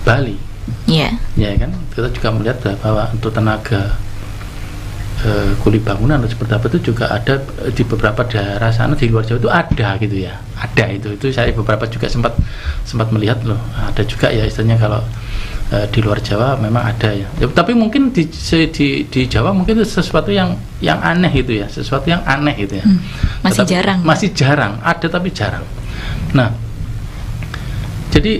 S2: Bali, ya kan, kita juga melihat bahwa untuk tenaga kuli bangunan atau seperti apa itu juga ada di beberapa daerah sana di luar Jawa itu ada gitu ya, ada itu saya beberapa juga sempat melihat loh, ada juga ya istilahnya kalau di luar Jawa memang ada ya, tapi mungkin di Jawa mungkin itu sesuatu yang aneh gitu ya, sesuatu yang aneh gitu ya, masih jarang ada, tapi jarang. Nah jadi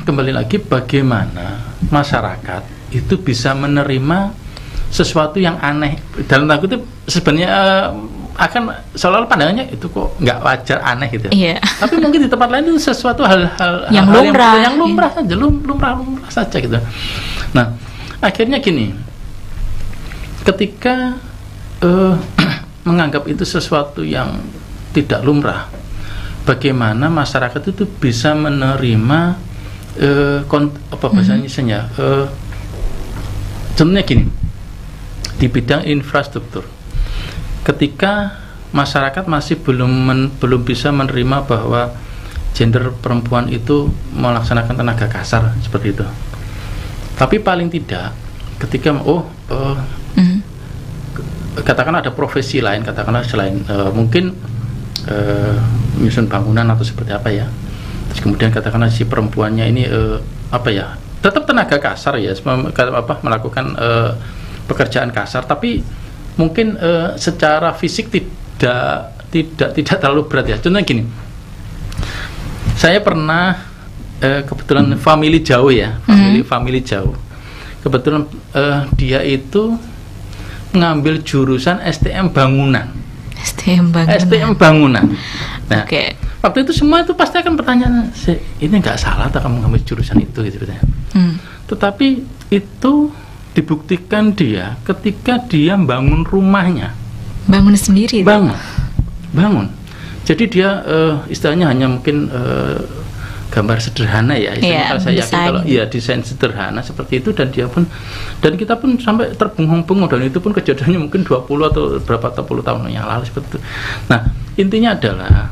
S2: kembali lagi bagaimana masyarakat itu bisa menerima sesuatu yang aneh, dalam tanda kutip sebenarnya akan seolah-olah pandangannya itu kok nggak wajar, aneh gitu ya. Tapi mungkin di tempat lain itu sesuatu hal-hal
S1: yang
S2: lumrah saja, lumrah saja gitu. Nah akhirnya gini, ketika menganggap itu sesuatu yang tidak lumrah, bagaimana masyarakat itu bisa menerima bahasanya contohnya gini, di bidang infrastruktur, ketika masyarakat masih belum bisa menerima bahwa gender perempuan itu melaksanakan tenaga kasar seperti itu, tapi paling tidak ketika katakan ada profesi lain, katakanlah selain mungkin menyusun bangunan atau seperti apa ya, terus kemudian katakanlah si perempuannya ini tetap tenaga kasar ya, melakukan pekerjaan kasar, tapi mungkin secara fisik tidak terlalu berat ya. Contohnya gini, saya pernah kebetulan family jauh ya, family jauh. Kebetulan dia itu mengambil jurusan STM bangunan. Nah, waktu itu semua itu pasti akan pertanyaan, ini nggak salah tak kamu mengambil jurusan itu gitu. Tetapi itu dibuktikan dia ketika dia bangun rumahnya,
S1: bangun sendiri,
S2: bangun. Jadi dia istilahnya hanya mungkin gambar sederhana ya, kalau saya yakin kalau desain sederhana seperti itu, dan kita pun sampai terbengong-bengong, dan itu pun kejadiannya mungkin 20 atau berapa puluh tahun yang lalu seperti itu. Nah intinya adalah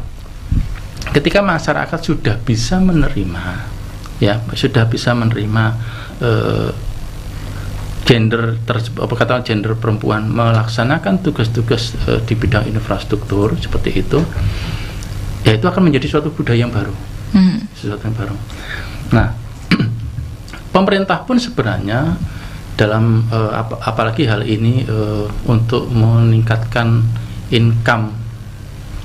S2: ketika masyarakat sudah bisa menerima gender perempuan melaksanakan tugas-tugas di bidang infrastruktur seperti itu, ya itu akan menjadi suatu budaya yang baru, sesuatu yang baru. Nah, pemerintah pun sebenarnya dalam apalagi hal ini untuk meningkatkan income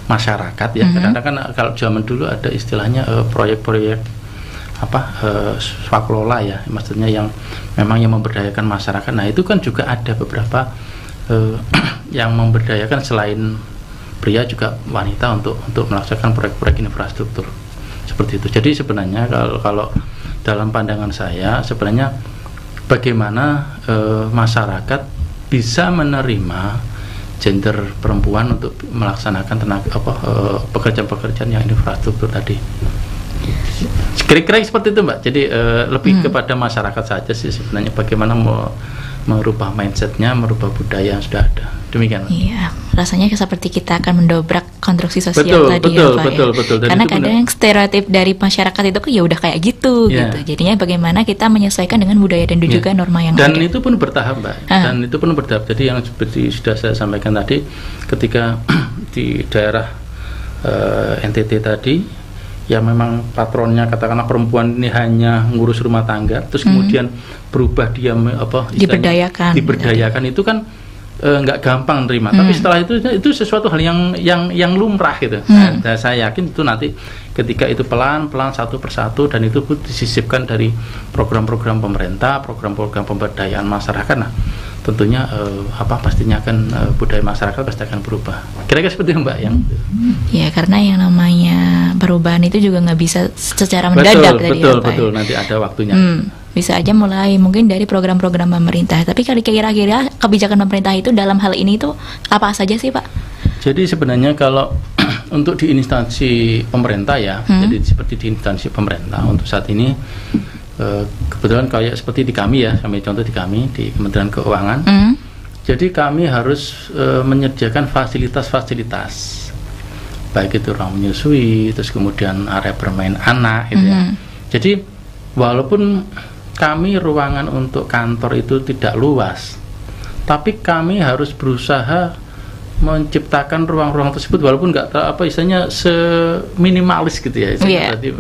S2: masyarakat ya. Kadang-kadang kan kalau zaman dulu ada istilahnya proyek-proyek swakelola ya, maksudnya yang memang yang memberdayakan masyarakat. Nah, itu kan juga ada beberapa yang memberdayakan selain pria juga wanita untuk melaksanakan proyek-proyek infrastruktur seperti itu. Jadi sebenarnya kalau dalam pandangan saya sebenarnya bagaimana masyarakat bisa menerima gender perempuan untuk melaksanakan pekerjaan-pekerjaan yang infrastruktur tadi. Kira-kira seperti itu, Mbak. Jadi lebih kepada masyarakat saja sih sebenarnya bagaimana merubah mindsetnya, merubah budaya yang sudah ada. Demikian.
S1: Iya, rasanya seperti kita akan mendobrak konstruksi sosial tadi ya, Pak. Betul. Karena kadang stereotip dari masyarakat itu ya udah kayak gitu. Jadinya bagaimana kita menyesuaikan dengan budaya dan juga norma yang ada.
S2: Dan itu pun bertahap, Mbak. Dan itu pun bertahap. Jadi yang seperti sudah saya sampaikan tadi, ketika di daerah NTT tadi, ya memang patronnya katakanlah perempuan ini hanya ngurus rumah tangga, terus kemudian berubah dia diberdayakan itu kan nggak gampang nerima. Tapi setelah itu sesuatu hal yang lumrah gitu. Nah, saya yakin itu nanti ketika itu pelan-pelan satu persatu dan itu pun disisipkan dari program-program pemerintah, program-program pemberdayaan masyarakat. Nah, tentunya pastinya akan budaya masyarakat pasti akan berubah. Kira-kira seperti itu, Mbak, yang
S1: ya, karena yang namanya perubahan itu juga nggak bisa secara mendadak.
S2: Betul. Nanti ada waktunya.
S1: Bisa aja mulai mungkin dari program-program pemerintah. Tapi kira-kira kebijakan pemerintah itu dalam hal ini itu apa saja sih, Pak?
S2: Jadi sebenarnya kalau untuk di instansi pemerintah ya, jadi seperti di instansi pemerintah untuk saat ini kebetulan kayak seperti di kami ya, contoh di kami di Kementerian Keuangan. Jadi kami harus menyediakan fasilitas-fasilitas, baik itu ruang menyusui, terus kemudian area bermain anak gitu ya. Jadi walaupun kami ruangan untuk kantor itu tidak luas, tapi kami harus berusaha menciptakan ruang-ruang tersebut walaupun nggak istilahnya seminimalis gitu ya,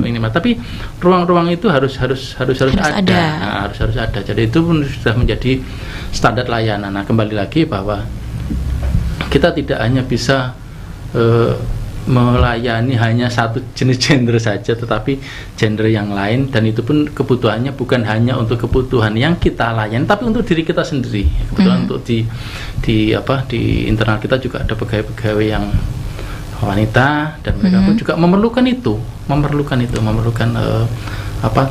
S2: minimal, tapi ruang-ruang itu harus ada. Nah, harus ada. Jadi itu pun sudah menjadi standar layanan. Nah, kembali lagi bahwa kita tidak hanya bisa melayani hanya satu jenis gender saja, tetapi gender yang lain, dan itu pun kebutuhannya bukan hanya untuk kebutuhan yang kita layani, tapi untuk diri kita sendiri. Kebetulan untuk di internal kita juga ada pegawai-pegawai yang wanita, dan mereka pun juga memerlukan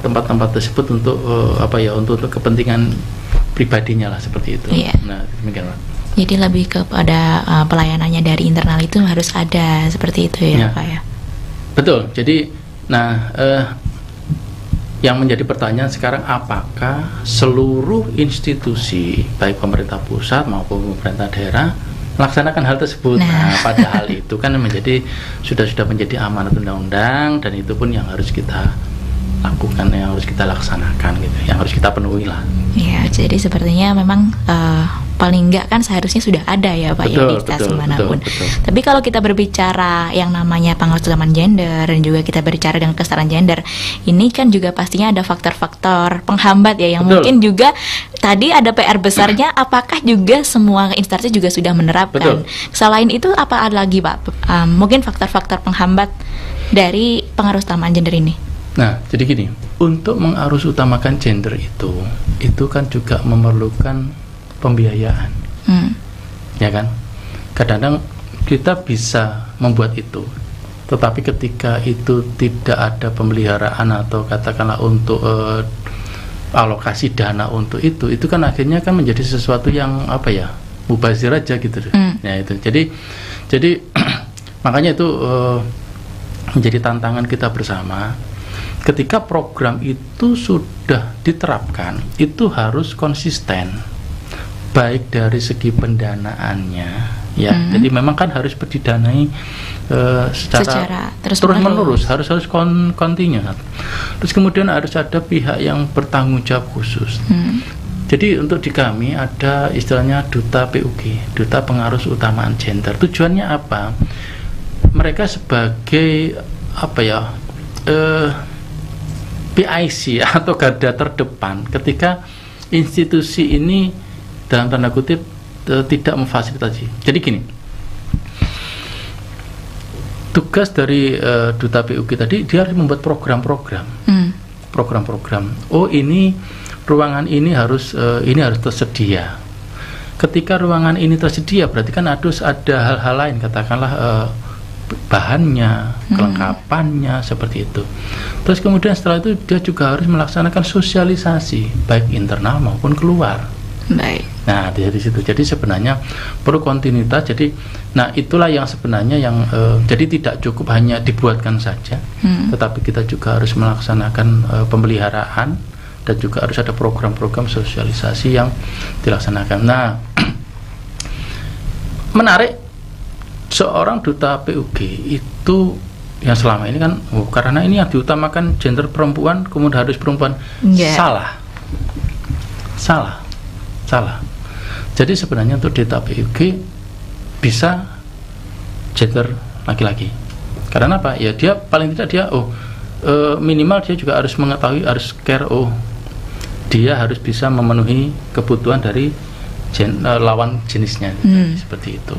S2: tempat-tempat tersebut untuk untuk kepentingan pribadinya lah, seperti itu. Nah, demikian, Pak.
S1: Jadi lebih kepada pelayanannya dari internal itu harus ada seperti itu ya, Pak ya.
S2: Betul. Jadi, yang menjadi pertanyaan sekarang, apakah seluruh institusi baik pemerintah pusat maupun pemerintah daerah melaksanakan hal tersebut? Nah, padahal itu kan sudah menjadi amanat undang-undang, dan itu pun yang harus kita lakukan, yang harus kita laksanakan gitu, yang harus kita penuhi lah.
S1: Ya, jadi sepertinya memang paling enggak kan seharusnya sudah ada ya, Pak, ya, di instansi manapun. Tapi kalau kita berbicara yang namanya pengawasan gender dan juga kita berbicara dengan kesetaraan gender, ini kan juga pastinya ada faktor-faktor penghambat ya, yang mungkin juga tadi ada PR besarnya, apakah juga semua instansi juga sudah menerapkan? Selain itu apa lagi, Pak? Mungkin faktor-faktor penghambat dari pengarusutamaan gender ini.
S2: Nah, jadi gini, untuk mengarus utamakan gender itu kan juga memerlukan pembiayaan, ya kan? Kadang-kadang kita bisa membuat itu, tetapi ketika itu tidak ada pemeliharaan atau katakanlah untuk alokasi dana untuk itu kan akhirnya kan menjadi sesuatu yang mubazir aja gitu. Ya itu. Jadi makanya itu menjadi tantangan kita bersama. Ketika program itu sudah diterapkan, itu harus konsisten, baik dari segi pendanaannya, ya. Jadi memang kan harus didanai secara terus menerus, harus kontinu. Terus kemudian harus ada pihak yang bertanggung jawab khusus. Jadi untuk di kami ada istilahnya duta PUG, duta pengarus utamaan gender. Tujuannya apa? Mereka sebagai PIC atau garda terdepan ketika institusi ini dalam tanda kutip tidak memfasilitasi. Jadi gini, tugas dari Duta PUG tadi, dia harus membuat program-program. Oh, ini ruangan ini harus tersedia. Ketika ruangan ini tersedia, berarti kan harus ada hal-hal lain, katakanlah bahannya, kelengkapannya, seperti itu. Terus kemudian setelah itu dia juga harus melaksanakan sosialisasi baik internal maupun keluar.
S1: Baik.
S2: Nah, dari situ. Jadi sebenarnya perlu kontinuitas. Jadi, nah itulah yang sebenarnya yang jadi tidak cukup hanya dibuatkan saja, tetapi kita juga harus melaksanakan pemeliharaan dan juga harus ada program-program sosialisasi yang dilaksanakan. Nah, menarik, seorang duta PUG itu yang selama ini kan karena ini yang diutamakan gender perempuan, kemudian harus perempuan. Salah. Jadi sebenarnya untuk duta PUG bisa gender laki-laki. Karena apa? Ya dia paling tidak dia minimal dia juga harus mengetahui, harus care, dia harus bisa memenuhi kebutuhan dari lawan jenisnya, seperti itu.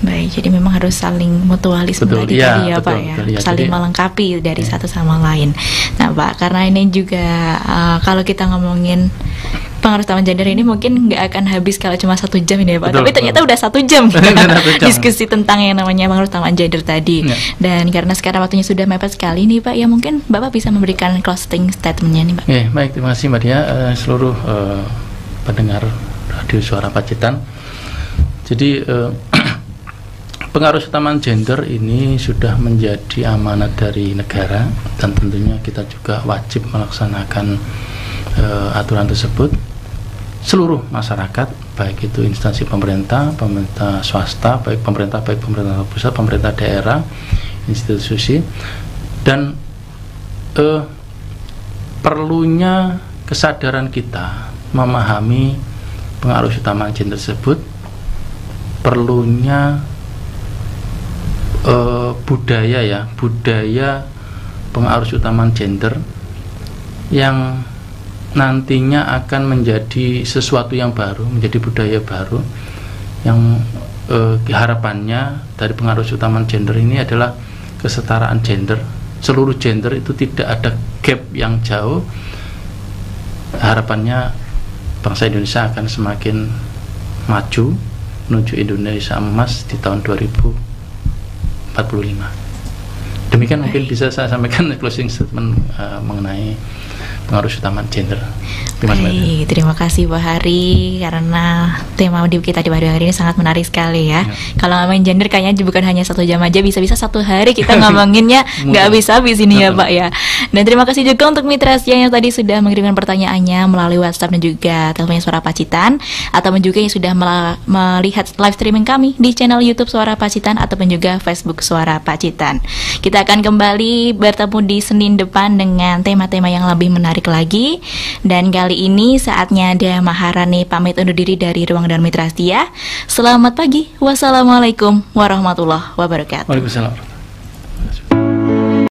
S1: Baik, jadi memang harus saling mutualisme tadi ya Pak ya, saling melengkapi dari satu sama lain. Nah Pak, karena ini juga kalau kita ngomongin pengaruh utama gender ini mungkin nggak akan habis kalau cuma 1 jam ini ya Pak. Tapi ternyata udah 1 jam diskusi tentang yang namanya pengaruh utama gender tadi. Dan karena sekarang waktunya sudah mepet sekali nih Pak, ya mungkin Bapak bisa memberikan closing statementnya nih Pak.
S2: Baik, terima kasih Mbak Dia, seluruh pendengar Radio Suara Pacitan. Jadi pengaruh utama gender ini sudah menjadi amanat dari negara, dan tentunya kita juga wajib melaksanakan aturan tersebut. Seluruh masyarakat, baik itu instansi pemerintah swasta, baik pemerintah pusat, pemerintah daerah, institusi, dan perlunya kesadaran kita memahami pengaruh utama gender tersebut, perlunya budaya pengaruh utama gender yang nantinya akan menjadi sesuatu yang baru, menjadi budaya baru yang harapannya dari pengaruh utama gender ini adalah kesetaraan gender. Seluruh gender itu tidak ada gap yang jauh. Harapannya bangsa Indonesia akan semakin maju menuju Indonesia emas di tahun 2045. Demikian mungkin bisa saya sampaikan closing statement mengenai pengaruh utama gender.
S1: Terima kasih Pak Hari, karena tema kita di hari ini sangat menarik sekali ya. Kalau ngomongin gender kayaknya bukan hanya 1 jam aja, bisa-bisa 1 hari kita ngomonginnya nggak habis-habis ini ya Pak ya. Dan terima kasih juga untuk Mitra Setia yang tadi sudah mengirimkan pertanyaannya melalui WhatsApp dan juga teleponnya Suara Pacitan, ataupun juga yang sudah melihat live streaming kami di channel YouTube Suara Pacitan ataupun juga Facebook Suara Pacitan. Kita akan kembali bertemu di Senin depan dengan tema-tema yang lebih menarik lagi. Dan kali ini saatnya ada Maharani pamit undur diri dari Ruang dan Mitra Setia. Selamat pagi. Wassalamualaikum warahmatullahi wabarakatuh.
S2: Waalaikumsalam.